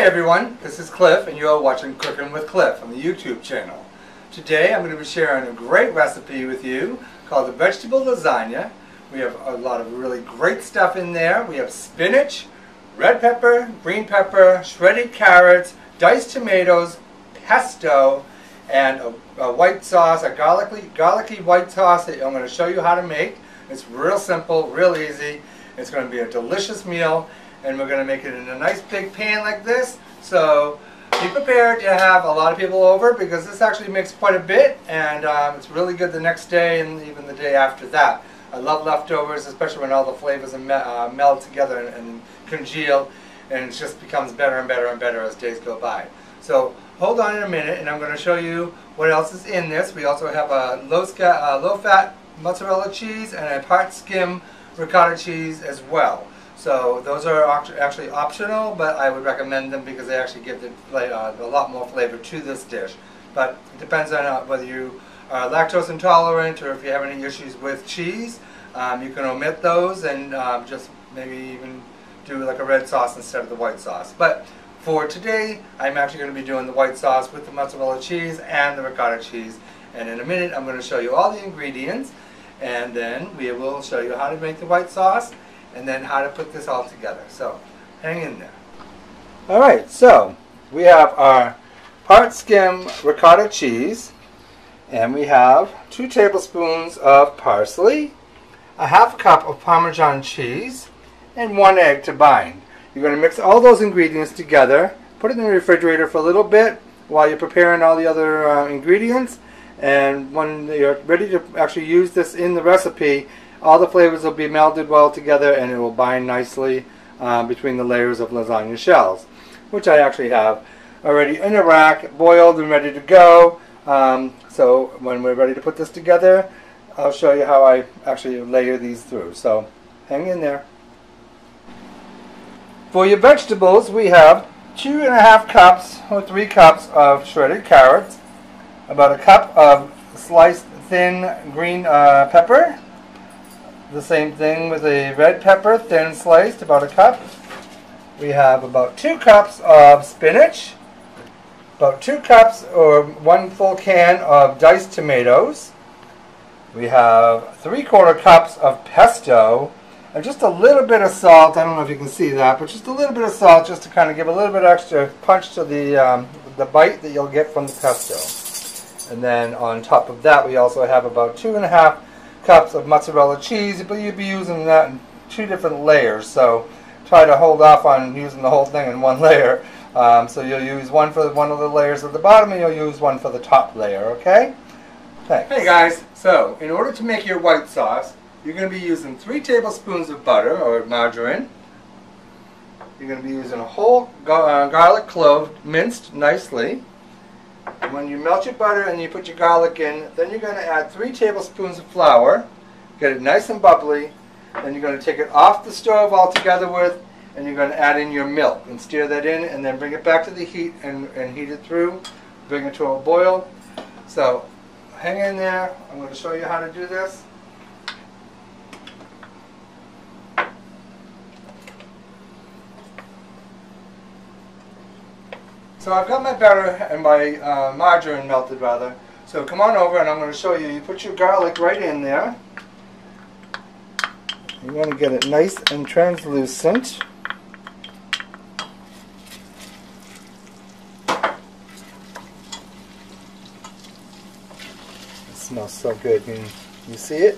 everyone, this is Cliff and you are watching Cooking with Cliff on the YouTube channel. Today I'm going to be sharing a great recipe with you called the Vegetable Lasagna. We have a lot of really great stuff in there. We have spinach, red pepper, green pepper, shredded carrots, diced tomatoes, pesto, and a white sauce, a garlicky white sauce that I'm going to show you how to make. It's real simple, real easy. It's going to be a delicious meal, and we're going to make it in a nice big pan like this. So be prepared to have a lot of people over because this actually makes quite a bit, and it's really good the next day and even the day after that. I love leftovers, especially when all the flavors meld together and congeal, and it just becomes better and better and better as days go by. So hold on in a minute, and I'm going to show you what else is in this. We also have a low-fat mozzarella cheese and a part-skim ricotta cheese as well. So those are actually optional, but I would recommend them because they actually give a lot more flavor to this dish. But it depends on whether you are lactose intolerant or if you have any issues with cheese. You can omit those and just maybe even do like a red sauce instead of the white sauce. But for today, I'm actually going to be doing the white sauce with the mozzarella cheese and the ricotta cheese. And in a minute, I'm going to show you all the ingredients, and then we will show you how to make the white sauce and then how to put this all together. So hang in there. Alright, so we have our part-skim ricotta cheese, and we have 2 tablespoons of parsley, a half cup of Parmesan cheese, and 1 egg to bind. You're going to mix all those ingredients together, put it in the refrigerator for a little bit while you're preparing all the other ingredients, and when you're ready to actually use this in the recipe, all the flavors will be melded well together and it will bind nicely between the layers of lasagna shells, which I actually have already in a rack, boiled and ready to go. So when we're ready to put this together, I'll show you how I actually layer these through. So hang in there. For your vegetables, we have 2.5 cups or 3 cups of shredded carrots, about a cup of sliced thin green pepper, the same thing with a red pepper, thin sliced, about a cup. We have about 2 cups of spinach, about 2 cups or 1 full can of diced tomatoes. We have 3/4 cups of pesto, and just a little bit of salt. I don't know if you can see that, but just a little bit of salt just to kind of give a little bit extra punch to the bite that you'll get from the pesto. And then on top of that, we also have about 2.5 cups of mozzarella cheese, but you'll be using that in 2 different layers. So try to hold off on using the whole thing in 1 layer. So you'll use one for one of the layers at the bottom, and you'll use one for the top layer. Okay? Thanks. Hey guys, so in order to make your white sauce, you're going to be using 3 tablespoons of butter or margarine. You're going to be using a whole garlic clove minced nicely. And when you melt your butter and you put your garlic in, then you're going to add 3 tablespoons of flour, get it nice and bubbly. Then you're going to take it off the stove altogether with, and you're going to add in your milk and stir that in, and then bring it back to the heat and heat it through, bring it to a boil. So hang in there. I'm going to show you how to do this. So I've got my butter and my margarine melted rather. So come on over and I'm going to show you. You put your garlic right in there. You want to get it nice and translucent. It smells so good. You see it?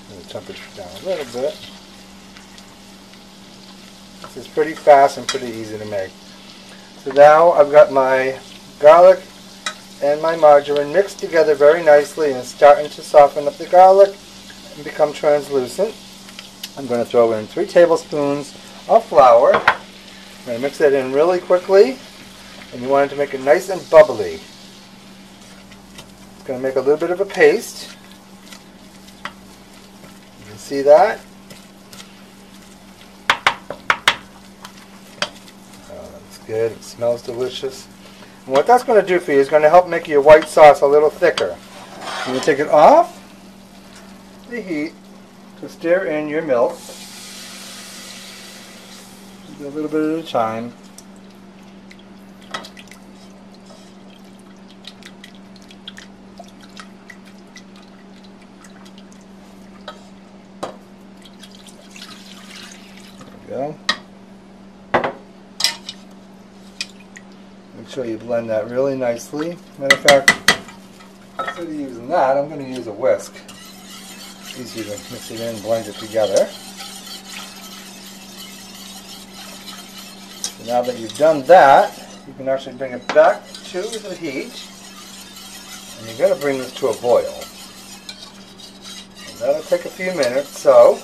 Let the temperature down a little bit. This is pretty fast and pretty easy to make. So now I've got my garlic and my margarine mixed together very nicely and starting to soften up the garlic and become translucent. I'm going to throw in 3 tablespoons of flour. I'm going to mix that in really quickly, and you want it to make it nice and bubbly. It's going to make a little bit of a paste. You can see that. Good. It smells delicious. And what that's going to do for you is going to help make your white sauce a little thicker. You're going to take it off the heat to stir in your milk. Do a little bit at a time. There we go. Make sure you blend that really nicely. Matter of fact, instead of using that, I'm going to use a whisk. It's easier to mix it in and blend it together. So now that you've done that, you can actually bring it back to the heat. And you're going to bring this to a boil. And that'll take a few minutes, so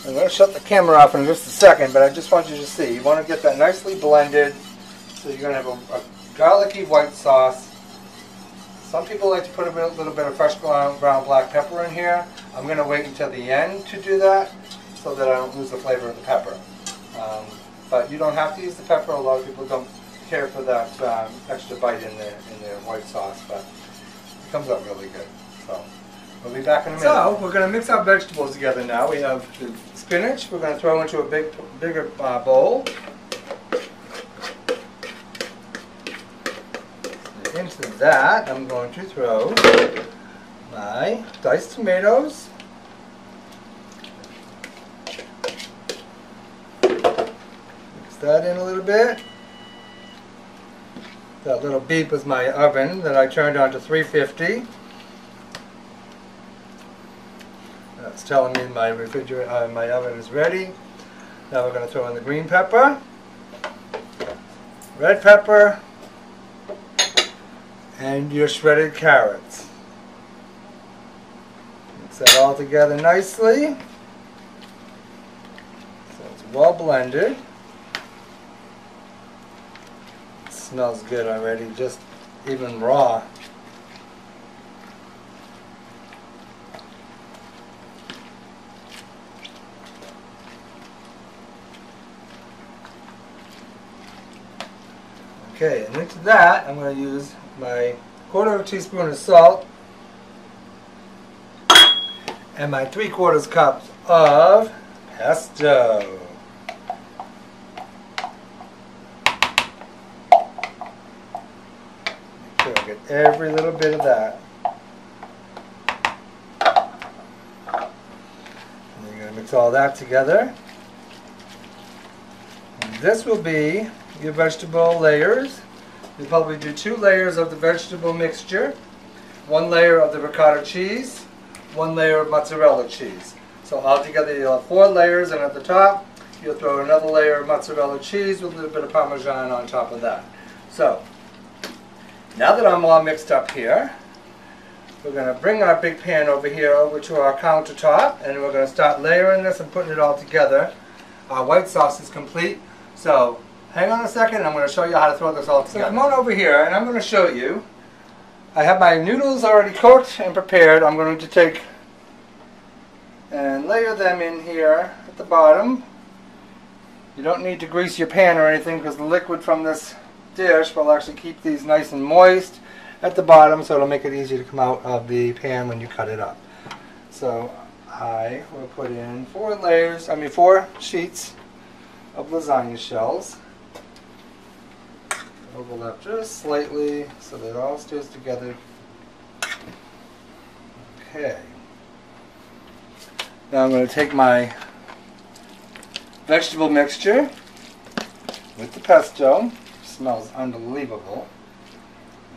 I'm going to shut the camera off in just a second, but I just want you to see. You want to get that nicely blended. So you're going to have a garlicky white sauce. Some people like to put a little bit of fresh ground black pepper in here. I'm going to wait until the end to do that so that I don't lose the flavor of the pepper. But you don't have to use the pepper. A lot of people don't care for that extra bite in their white sauce, but it comes out really good. So we'll be back in a minute. So we're going to mix our vegetables together now. We have the spinach. We're going to throw into a bigger bowl. Into that, I'm going to throw my diced tomatoes, mix that in a little bit. That little beep is my oven that I turned on to 350. That's telling me my refrigerator, my oven is ready. Now we're going to throw in the green pepper, red pepper, and your shredded carrots. Mix that all together nicely so it's well blended. It smells good already, just even raw. Okay, and into that I'm going to use my 1/4 teaspoon of salt and my 3/4 cup of pesto. Make sure I get every little bit of that. And you're going to mix all that together. And this will be your vegetable layers. You'll probably do 2 layers of the vegetable mixture, 1 layer of the ricotta cheese, 1 layer of mozzarella cheese. So altogether you'll have 4 layers, and at the top you'll throw another layer of mozzarella cheese with a little bit of Parmesan on top of that. So now that I'm all mixed up here, we're going to bring our big pan over here over to our countertop, and we're going to start layering this and putting it all together. Our white sauce is complete, so hang on a second, I'm going to show you how to throw this all together. So come on over here and I'm going to show you. I have my noodles already cooked and prepared. I'm going to take and layer them in here at the bottom. You don't need to grease your pan or anything because the liquid from this dish will actually keep these nice and moist at the bottom, so it'll make it easy to come out of the pan when you cut it up. So I will put in 4 sheets of lasagna shells. Overlap just slightly so that it all stays together. Okay. Now I'm going to take my vegetable mixture with the pesto. It smells unbelievable.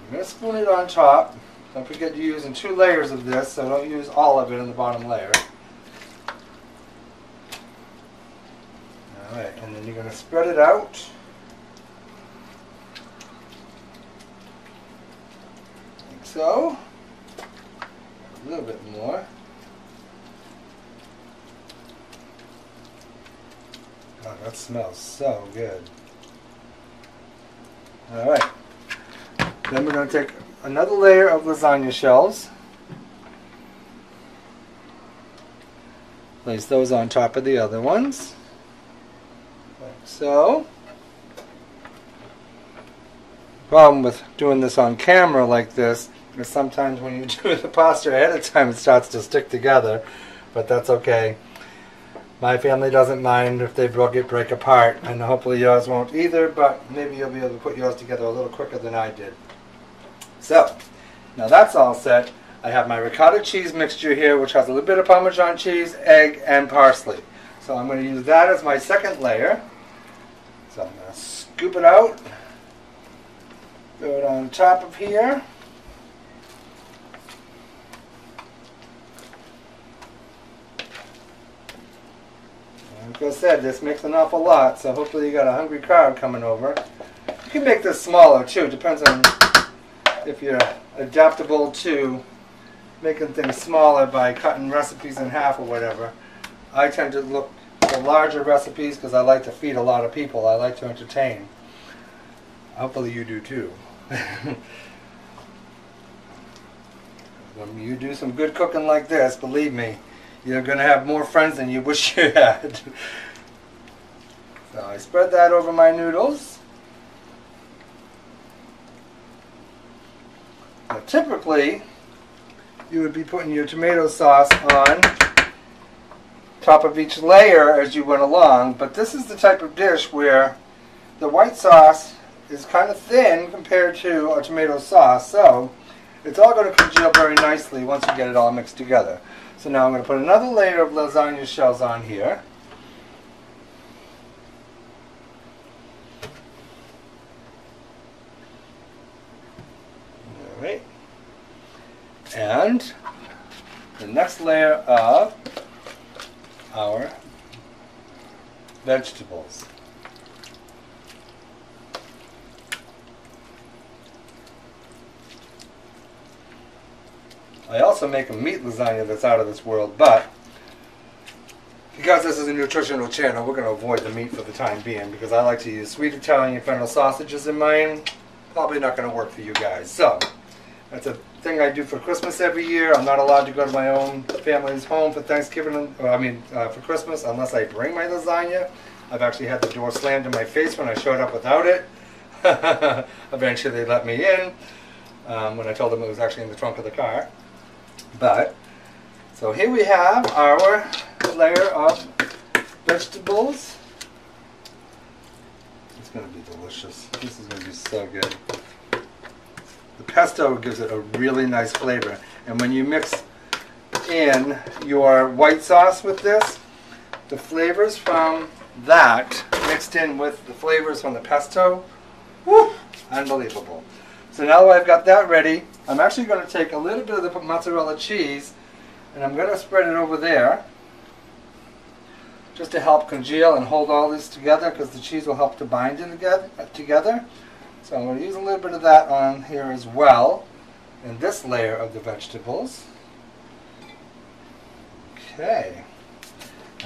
I'm going to spoon it on top. Don't forget you're using 2 layers of this, so don't use all of it in the bottom layer. Alright, and then you're going to spread it out. So, a little bit more. Oh, that smells so good. Alright. Then we're going to take another layer of lasagna shells. Place those on top of the other ones. Like so. Problem with doing this on camera like this is sometimes when you do the pasta ahead of time it starts to stick together, but that's okay. My family doesn't mind if they break apart, and hopefully yours won't either, but maybe you'll be able to put yours together a little quicker than I did. So, now that's all set. I have my ricotta cheese mixture here, which has a little bit of Parmesan cheese, egg, and parsley. So I'm going to use that as my second layer. So I'm going to scoop it out, throw it on top of here. Like I said, this makes an awful lot, so hopefully you got a hungry crowd coming over. You can make this smaller too, depends on if you're adaptable to making things smaller by cutting recipes in half or whatever. I tend to look for larger recipes because I like to feed a lot of people. I like to entertain. Hopefully you do too. When you do some good cooking like this, believe me, you're going to have more friends than you wish you had. So I spread that over my noodles. Now typically, you would be putting your tomato sauce on top of each layer as you went along, but this is the type of dish where the white sauce is kind of thin compared to a tomato sauce, so it's all going to congeal very nicely once you get it all mixed together. So now I'm going to put another layer of lasagna shells on here. Alright. And the next layer of our vegetables. I also make a meat lasagna that's out of this world, but because this is a nutritional channel, we're going to avoid the meat for the time being because I like to use sweet Italian fennel sausages in mine. Probably not going to work for you guys. So, that's a thing I do for Christmas every year. I'm not allowed to go to my own family's home for Thanksgiving, for Christmas, unless I bring my lasagna. I've actually had the door slammed in my face when I showed up without it. Eventually they let me in when I told them it was actually in the trunk of the car. But, so here we have our layer of vegetables. It's going to be delicious. This is going to be so good. The pesto gives it a really nice flavor. And when you mix in your white sauce with this, the flavors from that mixed in with the flavors from the pesto, whew, unbelievable. So now that I've got that ready, I'm actually going to take a little bit of the mozzarella cheese and I'm going to spread it over there just to help congeal and hold all this together because the cheese will help to bind it together. So I'm going to use a little bit of that on here as well in this layer of the vegetables. Okay.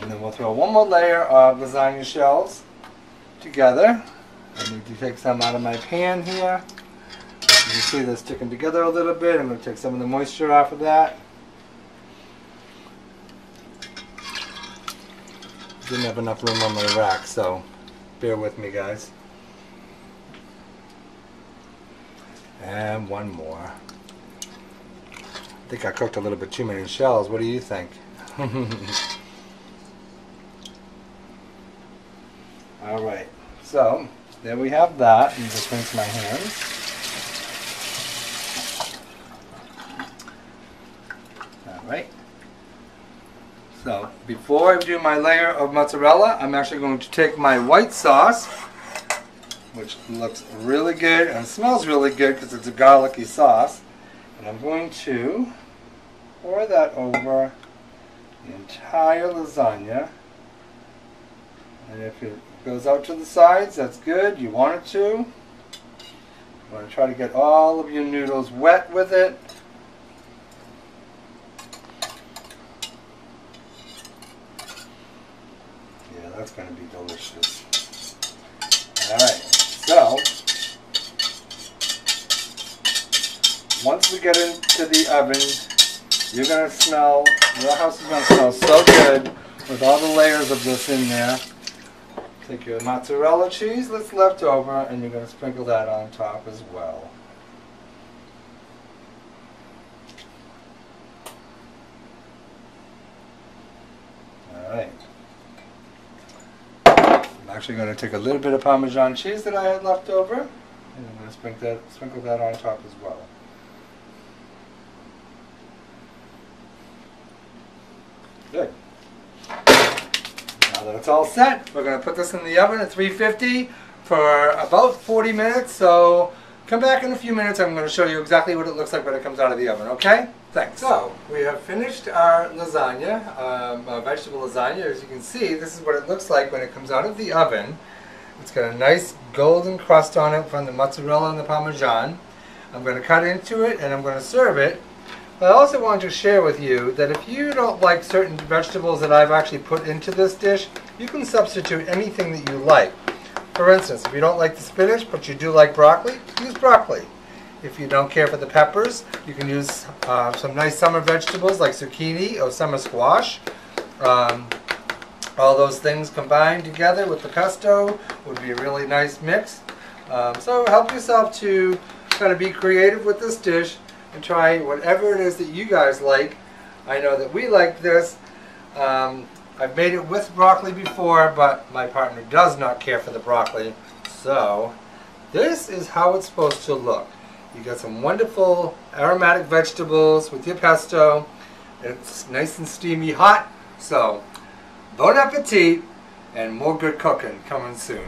And then we'll throw one more layer of lasagna shells together. I need to take some out of my pan here. You can see they're sticking together a little bit. I'm going to take some of the moisture off of that. Didn't have enough room on my rack, so bear with me, guys. And one more. I think I cooked a little bit too many shells. What do you think? Alright, so there we have that. And just rinse my hands. Alright. So before I do my layer of mozzarella, I'm actually going to take my white sauce, which looks really good and smells really good because it's a garlicky sauce, and I'm going to pour that over the entire lasagna. And if it goes out to the sides, that's good. You want it to. You want to try to get all of your noodles wet with it. Yeah, that's going to be delicious. Alright, so once we get into the oven, you're going to smell, your house is going to smell so good with all the layers of this in there. Take your mozzarella cheese that's left over and you're going to sprinkle that on top as well. Alright, I'm actually going to take a little bit of Parmesan cheese that I had left over, and I'm going to sprinkle that on top as well. Good. Now that it's all set, we're going to put this in the oven at 350 for about 40 minutes. So come back in a few minutes. I'm going to show you exactly what it looks like when it comes out of the oven, okay? Thanks. So, we have finished our lasagna, our vegetable lasagna. As you can see, this is what it looks like when it comes out of the oven. It's got a nice golden crust on it from the mozzarella and the Parmesan. I'm going to cut into it and I'm going to serve it. But I also want to share with you that if you don't like certain vegetables that I've actually put into this dish, you can substitute anything that you like. For instance, if you don't like the spinach but you do like broccoli, use broccoli. If you don't care for the peppers, you can use some nice summer vegetables like zucchini or summer squash. All those things combined together with the pesto would be a really nice mix. So help yourself to kind of be creative with this dish and try whatever it is that you guys like. I know that we like this. I've made it with broccoli before, but my partner does not care for the broccoli. So this is how it's supposed to look. You got some wonderful aromatic vegetables with your pesto. It's nice and steamy hot. So, bon appetit and more good cooking coming soon.